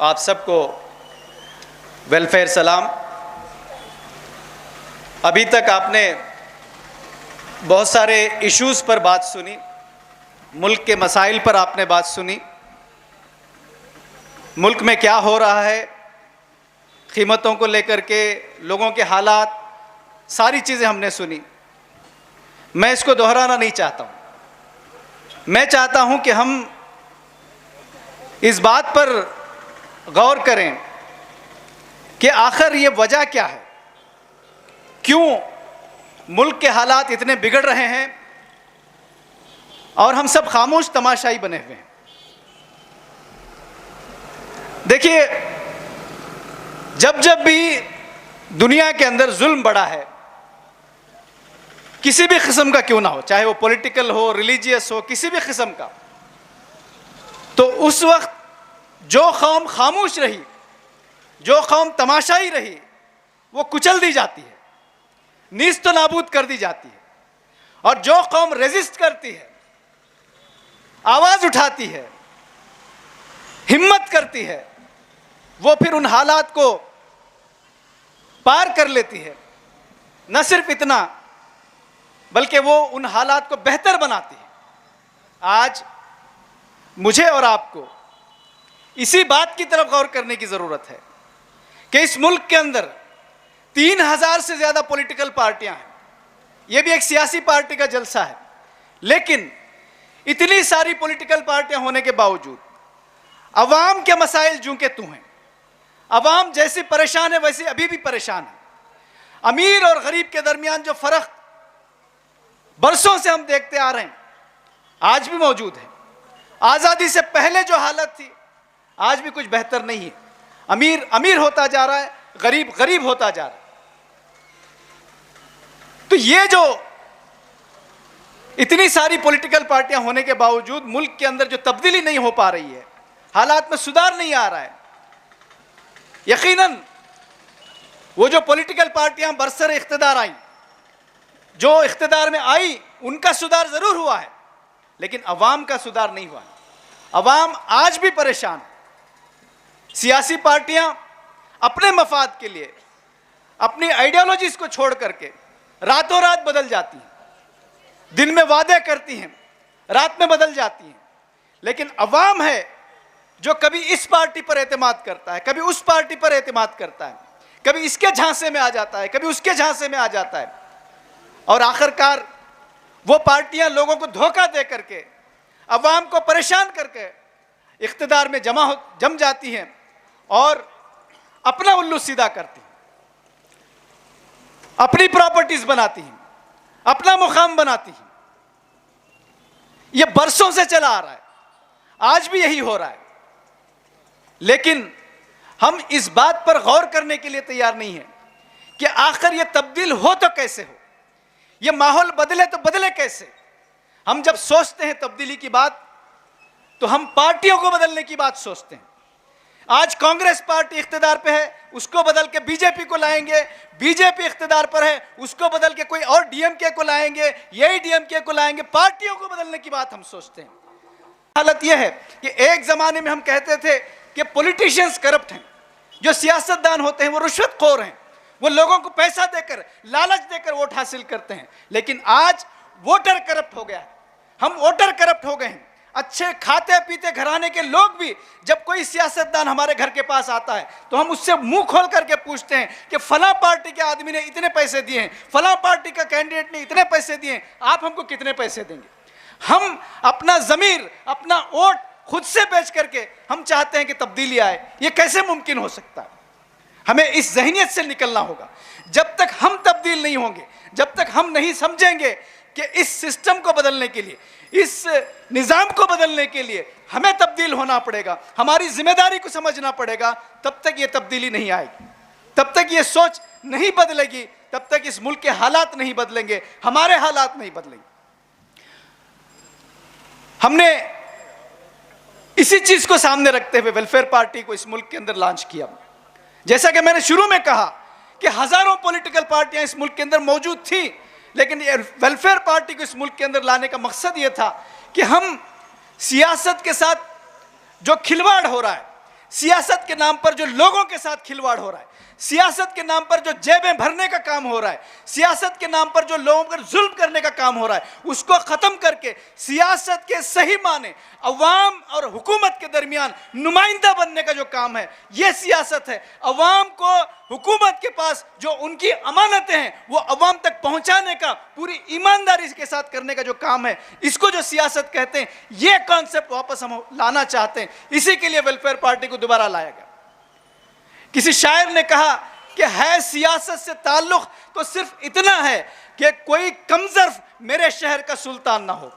आप सबको वेलफेयर सलाम। अभी तक आपने बहुत सारे इश्यूज़ पर बात सुनी, मुल्क के मसाइल पर आपने बात सुनी, मुल्क में क्या हो रहा है, कीमतों को लेकर के लोगों के हालात, सारी चीज़ें हमने सुनी। मैं इसको दोहराना नहीं चाहता हूँ। मैं चाहता हूँ कि हम इस बात पर गौर करें कि आखिर ये वजह क्या है, क्यों मुल्क के हालात इतने बिगड़ रहे हैं और हम सब खामोश तमाशाई बने हुए हैं। देखिए, जब जब भी दुनिया के अंदर जुल्म बढ़ा है, किसी भी किस्म का क्यों ना हो, चाहे वो पॉलिटिकल हो, रिलीजियस हो, किसी भी किस्म का, तो उस वक्त जो कौम खामोश रही, जो कौम तमाशाई रही, वो कुचल दी जाती है, नीस्त नाबूद कर दी जाती है। और जो कौम रेजिस्ट करती है, आवाज उठाती है, हिम्मत करती है, वो फिर उन हालात को पार कर लेती है। न सिर्फ इतना, बल्कि वो उन हालात को बेहतर बनाती है। आज मुझे और आपको इसी बात की तरफ गौर करने की जरूरत है कि इस मुल्क के अंदर 3000 से ज्यादा पॉलिटिकल पार्टियां हैं। यह भी एक सियासी पार्टी का जलसा है, लेकिन इतनी सारी पॉलिटिकल पार्टियां होने के बावजूद अवाम के मसाइल जूं के तू हैं। अवाम जैसी परेशान है वैसी अभी भी परेशान है। अमीर और गरीब के दरमियान जो फर्क बरसों से हम देखते आ रहे हैं, आज भी मौजूद है। आजादी से पहले जो हालत थी, आज भी कुछ बेहतर नहीं है। अमीर अमीर होता जा रहा है, गरीब गरीब होता जा रहा है। तो ये जो इतनी सारी पॉलिटिकल पार्टियां होने के बावजूद मुल्क के अंदर जो तब्दीली नहीं हो पा रही है, हालात में सुधार नहीं आ रहा है, यकीनन वो जो पॉलिटिकल पार्टियां बरसर इख्तिदार आई, जो इख्तिदार में आई, उनका सुधार जरूर हुआ है, लेकिन अवाम का सुधार नहीं हुआ है। अवाम आज भी परेशान है। सियासी पार्टियां अपने मफाद के लिए अपनी आइडियोलॉजीज को छोड़ करके रातों रात बदल जाती हैं। दिन में वादे करती हैं, रात में बदल जाती हैं। लेकिन अवाम है जो कभी इस पार्टी पर एतमाद करता है, कभी उस पार्टी पर एतमाद करता है, कभी इसके झांसे में आ जाता है, कभी उसके झांसे में आ जाता है, और आखिरकार वो पार्टियां लोगों को धोखा दे करके, अवाम को परेशान करके इख्तिदार में जम जाती हैं और अपना उल्लू सीधा करती हैं, अपनी प्रॉपर्टीज बनाती हैं, अपना मुकाम बनाती हैं। यह बरसों से चला आ रहा है, आज भी यही हो रहा है। लेकिन हम इस बात पर गौर करने के लिए तैयार नहीं है कि आखिर यह तब्दील हो तो कैसे हो, यह माहौल बदले तो बदले कैसे। हम जब सोचते हैं तब्दीली की बात, तो हम पार्टियों को बदलने की बात सोचते हैं। आज कांग्रेस पार्टी इख्तिदार पे है, उसको बदल के बीजेपी को लाएंगे, बीजेपी इख्तिदार पर है, उसको बदल के कोई और डीएमके को लाएंगे, यही डीएमके को लाएंगे। पार्टियों को बदलने की बात हम सोचते हैं। हालत यह है कि एक जमाने में हम कहते थे कि पॉलिटिशियंस करप्ट हैं, जो सियासतदान होते हैं वो रुश्वतखोर हैं, वो लोगों को पैसा देकर, लालच देकर वोट हासिल करते हैं। लेकिन आज वोटर करप्ट हो गया है, हम वोटर करप्ट हो गए हैं। अच्छे खाते पीते घराने के लोग भी जब कोई सियासतदान हमारे घर के पास आता है तो हम उससे मुंह खोल करके पूछते हैं कि फला पार्टी के आदमी ने इतने पैसे दिए हैं, फला पार्टी का कैंडिडेट ने इतने पैसे दिए हैं, आप हमको कितने पैसे देंगे। हम अपना ज़मीर, अपना वोट खुद से बेच करके हम चाहते हैं कि तब्दीली आए। ये कैसे मुमकिन हो सकता है? हमें इस ज़हनियत से निकलना होगा। जब तक हम तब्दील नहीं होंगे, जब तक हम नहीं समझेंगे कि इस सिस्टम को बदलने के लिए, इस निज़ाम को बदलने के लिए हमें तब्दील होना पड़ेगा, हमारी जिम्मेदारी को समझना पड़ेगा, तब तक ये तब्दीली नहीं आएगी, तब तक ये सोच नहीं बदलेगी, तब तक इस मुल्क के हालात नहीं बदलेंगे, हमारे हालात नहीं बदलेंगे। हमने इसी चीज को सामने रखते हुए वेलफेयर पार्टी को इस मुल्क के अंदर लॉन्च किया। जैसा कि मैंने शुरू में कहा कि हजारों पॉलिटिकल पार्टियां इस मुल्क के अंदर मौजूद थी, लेकिन वेलफेयर पार्टी को इस मुल्क के अंदर लाने का मकसद यह था कि हम सियासत के साथ जो खिलवाड़ हो रहा है, सियासत के नाम पर जो लोगों के साथ खिलवाड़ हो रहा है, सियासत के नाम पर जो जेबें भरने का काम हो रहा है, सियासत के नाम पर जो लोगों पर जुल्म करने का काम हो रहा है, उसको खत्म करके सियासत के सही माने अवाम और हुकूमत के दरमियान नुमाइंदा बनने का जो काम है, यह सियासत है। अवाम को हुकूमत के पास जो उनकी अमानतें हैं वो अवाम तक पहुंचाने का पूरी ईमानदारी के साथ करने का जो काम है, इसको जो सियासत कहते हैं, यह कॉन्सेप्ट वापस हम लाना चाहते हैं। इसी के लिए वेलफेयर पार्टी को दोबारा लाया गया। किसी शायर ने कहा कि है सियासत से ताल्लुक तो सिर्फ इतना है कि कोई कमजर्फ मेरे शहर का सुल्तान ना हो।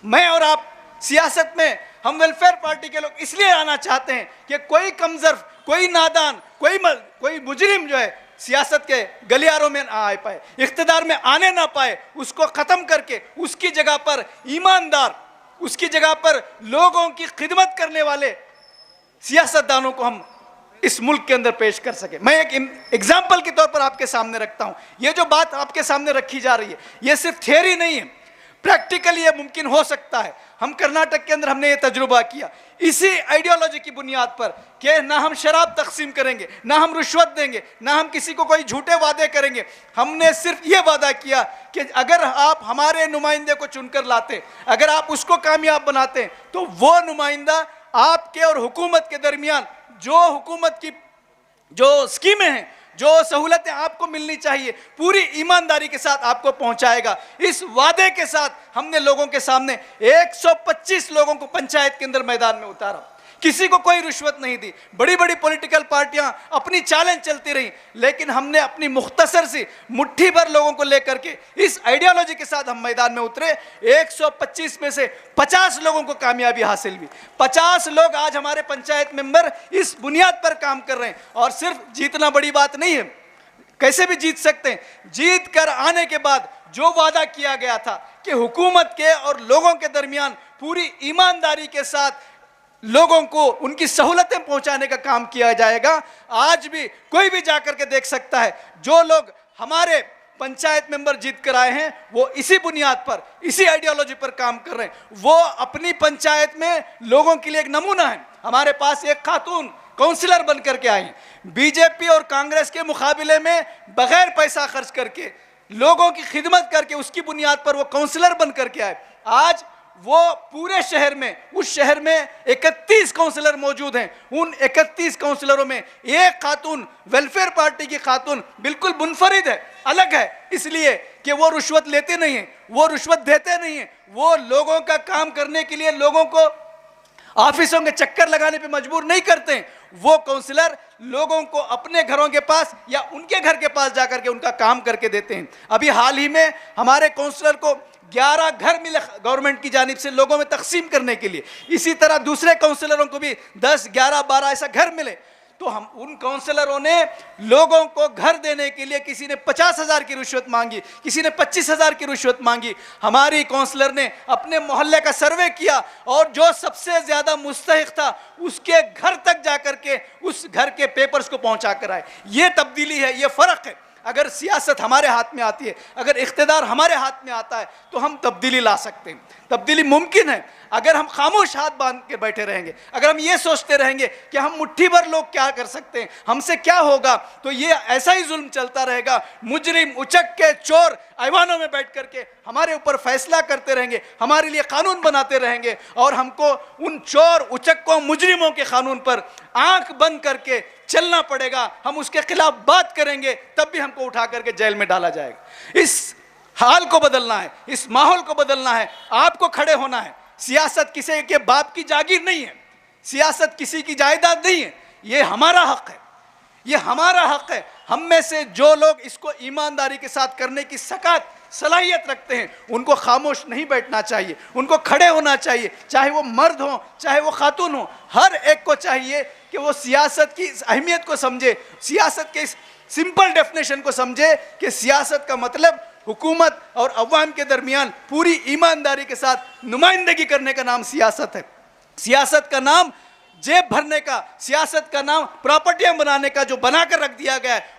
मैं और आप सियासत में, हम वेलफेयर पार्टी के लोग इसलिए आना चाहते हैं कि कोई कमजर्फ, कोई नादान, कोई मुजरिम जो है सियासत के गलियारों में ना आ पाए, इख्तिदार में आने ना पाए, उसको ख़त्म करके उसकी जगह पर ईमानदार, उसकी जगह पर लोगों की खिदमत करने वाले सियासतदानों को हम इस मुल्क के अंदर पेश कर सके। मैं एक एग्जाम्पल के तौर पर आपके सामने रखता हूं। यह जो बात आपके सामने रखी जा रही है, यह सिर्फ थियरी नहीं है, प्रैक्टिकली यह मुमकिन हो सकता है। हम कर्नाटक के अंदर हमने ये तजुर्बा किया इसी आइडियोलॉजी की बुनियाद पर कि ना हम शराब तकसीम करेंगे, ना हम रुश्वत देंगे, ना हम किसी को कोई झूठे वादे करेंगे। हमने सिर्फ ये वादा किया कि अगर आप हमारे नुमाइंदे को चुनकर लाते, अगर आप उसको कामयाब बनाते, तो वो नुमाइंदा आपके और हुकूमत के दरमियान जो हुकूमत की जो स्कीमें हैं, जो सहूलतें आपको मिलनी चाहिए, पूरी ईमानदारी के साथ आपको पहुंचाएगा। इस वादे के साथ हमने लोगों के सामने 125 लोगों को पंचायत के अंदर मैदान में उतारा। किसी को कोई रिश्वत नहीं दी। बड़ी बड़ी पॉलिटिकल पार्टियां अपनी चालें चलती रही, लेकिन हमने अपनी मुख्तसर सी मुट्ठी भर लोगों को लेकर के इस आइडियोलॉजी के साथ हम मैदान में उतरे। 125 में से 50 लोगों को कामयाबी हासिल हुई। 50 लोग आज हमारे पंचायत मेंबर इस बुनियाद पर काम कर रहे हैं। और सिर्फ जीतना बड़ी बात नहीं है, कैसे भी जीत सकते हैं। जीत कर आने के बाद जो वादा किया गया था कि हुकूमत के और लोगों के दरमियान पूरी ईमानदारी के साथ लोगों को उनकी सहूलतें पहुंचाने का काम किया जाएगा, आज भी कोई भी जाकर के देख सकता है। जो लोग हमारे पंचायत मेंबर जीत कर आए हैं वो इसी बुनियाद पर, इसी आइडियोलॉजी पर काम कर रहे हैं। वो अपनी पंचायत में लोगों के लिए एक नमूना है। हमारे पास एक खातून काउंसिलर बन करके आई, बीजेपी और कांग्रेस के मुकाबले में बगैर पैसा खर्च करके, लोगों की खिदमत करके, उसकी बुनियाद पर वो काउंसिलर बन करके आए। आज वो पूरे शहर में, उस शहर में 31 काउंसलर मौजूद हैं। उन 31 काउंसलरों में एक खातून, वेलफेयर पार्टी की खातून, बिल्कुल मुनफरिद है, अलग है, इसलिए कि वो रुश्वत लेते नहीं हैं, वो रुश्वत देते नहीं हैं। वो लोगों का काम करने के लिए लोगों को ऑफिसों के चक्कर लगाने पे मजबूर नहीं करते हैं। वो काउंसलर लोगों को अपने घरों के पास या उनके घर के पास जाकर के उनका काम करके देते हैं। अभी हाल ही में हमारे काउंसलर को 11 घर मिले गवर्नमेंट की जानिब से लोगों में तकसीम करने के लिए। इसी तरह दूसरे काउंसलरों को भी 10, 11, 12 ऐसा घर मिले। तो हम उन काउंसलरों ने लोगों को घर देने के लिए, किसी ने 50,000 की रिश्वत मांगी, किसी ने 25,000 की रिश्वत मांगी। हमारी काउंसलर ने अपने मोहल्ले का सर्वे किया और जो सबसे ज्यादा मुस्तहिक था उसके घर तक जाकर के उस घर के पेपर्स को पहुंचा कर आए। ये तब्दीली है, ये फर्क है। अगर सियासत हमारे हाथ में आती है, अगर इख्तिदार हमारे हाथ में आता है, तो हम तब्दीली ला सकते हैं। तब्दीली मुमकिन है। अगर हम खामोश हाथ बांध के बैठे रहेंगे, अगर हम ये सोचते रहेंगे कि हम मुट्ठी भर लोग क्या कर सकते हैं, हमसे क्या होगा, तो ये ऐसा ही जुल्म चलता रहेगा। मुजरिम, उचक के चोर ऐवानों में बैठ करके हमारे ऊपर फैसला करते रहेंगे, हमारे लिए कानून बनाते रहेंगे और हमको उन चोर, उचक्कों, मुजरिमों के कानून पर आंख बंद करके चलना पड़ेगा। हम उसके खिलाफ बात करेंगे, तब भी हमको उठा करके जेल में डाला जाएगा। इस हाल को बदलना है, इस माहौल को बदलना है, आपको खड़े होना है। सियासत किसी के बाप की जागीर नहीं है, सियासत किसी की जायदाद नहीं है। ये हमारा हक है, ये हमारा हक है। हम में से जो लोग इसको ईमानदारी के साथ करने की सलाहियत रखते हैं, उनको खामोश नहीं बैठना चाहिए, उनको खड़े होना चाहिए। चाहे वो मर्द हो, चाहे वो खातून हो, हर एक को चाहिए कि वो सियासत की इस अहमियत को समझे, सियासत के इस सिंपल डेफिनेशन को समझे कि सियासत का मतलब हुकूमत और अवाम के दरमियान पूरी ईमानदारी के साथ नुमाइंदगी करने का नाम सियासत है। सियासत का नाम जेब भरने का, सियासत का नाम प्रॉपर्टियां बनाने का जो बनाकर रख दिया गया है,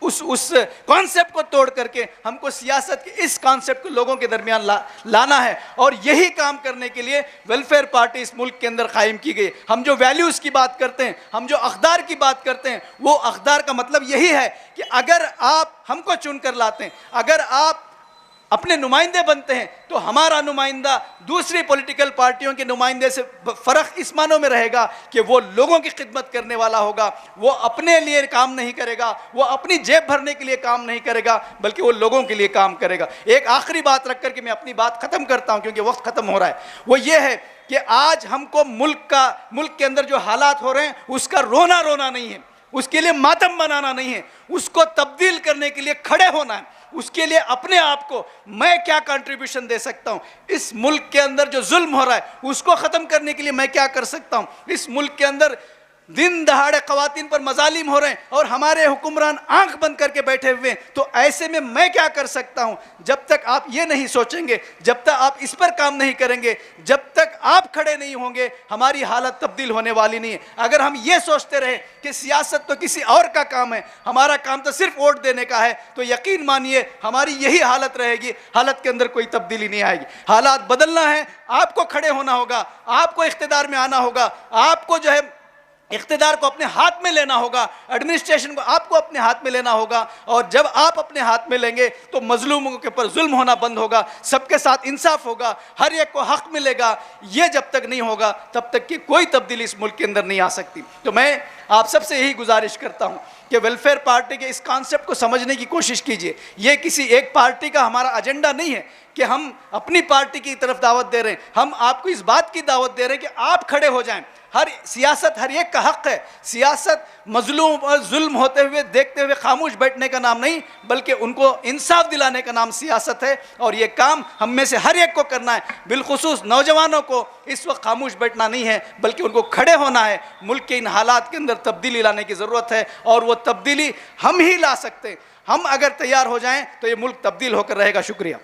उस कॉन्सेप्ट को तोड़ करके हमको सियासत के इस कॉन्सेप्ट को लोगों के दरमियान लाना है। और यही काम करने के लिए वेलफेयर पार्टी इस मुल्क के अंदर कायम की गई। हम जो वैल्यूज़ की बात करते हैं, हम जो अक़दार की बात करते हैं, वो अक़दार का मतलब यही है कि अगर आप हमको चुन कर लाते हैं, अगर आप अपने नुमाइंदे बनते हैं, तो हमारा नुमाइंदा दूसरी पॉलिटिकल पार्टियों के नुमाइंदे से फ़र्क इस मानों में रहेगा कि वो लोगों की खिदमत करने वाला होगा। वो अपने लिए काम नहीं करेगा, वो अपनी जेब भरने के लिए काम नहीं करेगा, बल्कि वो लोगों के लिए काम करेगा। एक आखिरी बात रख करके मैं अपनी बात ख़त्म करता हूँ, क्योंकि वक्त ख़त्म हो रहा है। वो ये है कि आज हमको मुल्क के अंदर जो हालात हो रहे हैं, उसका रोना नहीं है, उसके लिए मातम बनाना नहीं है, उसको तब्दील करने के लिए खड़े होना है। उसके लिए अपने आप को मैं क्या कंट्रीब्यूशन दे सकता हूं, इस मुल्क के अंदर जो जुल्म हो रहा है उसको ख़त्म करने के लिए मैं क्या कर सकता हूं, इस मुल्क के अंदर दिन दहाड़े ख़वातीन पर मजालिम हो रहे हैं और हमारे हुक्मरान आंख बंद करके बैठे हुए हैं, तो ऐसे में मैं क्या कर सकता हूं। जब तक आप ये नहीं सोचेंगे, जब तक आप इस पर काम नहीं करेंगे, जब तक आप खड़े नहीं होंगे, हमारी हालत तब्दील होने वाली नहीं है। अगर हम ये सोचते रहे कि सियासत तो किसी और का काम है, हमारा काम तो सिर्फ वोट देने का है, तो यकीन मानिए हमारी यही हालत रहेगी, हालत के अंदर कोई तब्दीली नहीं आएगी। हालात बदलना है, आपको खड़े होना होगा, आपको इख्तिदार में आना होगा, आपको जो है इख्तिदार को अपने हाथ में लेना होगा, एडमिनिस्ट्रेशन को आपको अपने हाथ में लेना होगा। और जब आप अपने हाथ में लेंगे तो मजलूमों के ऊपर जुल्म होना बंद होगा, सबके साथ इंसाफ होगा, हर एक को हक मिलेगा। ये जब तक नहीं होगा तब तक कि कोई तब्दीली इस मुल्क के अंदर नहीं आ सकती। तो मैं आप सबसे यही गुजारिश करता हूँ कि वेलफेयर पार्टी के इस कॉन्सेप्ट को समझने की कोशिश कीजिए। ये किसी एक पार्टी का हमारा एजेंडा नहीं है कि हम अपनी पार्टी की तरफ दावत दे रहे हैं, हम आपको इस बात की दावत दे रहे हैं कि आप खड़े हो जाएं। हर सियासत हर एक का हक है। सियासत मजलूम और जुल्म होते हुए देखते हुए खामोश बैठने का नाम नहीं, बल्कि उनको इंसाफ दिलाने का नाम सियासत है। और ये काम हम में से हर एक को करना है, बिलखुसूस नौजवानों को इस वक्त खामोश बैठना नहीं है, बल्कि उनको खड़े होना है। मुल्क के इन हालात के अंदर तब्दीली लाने की ज़रूरत है, और वो तब्दीली हम ही ला सकते हैं। हम अगर तैयार हो जाएं तो ये मुल्क तब्दील होकर रहेगा। शुक्रिया।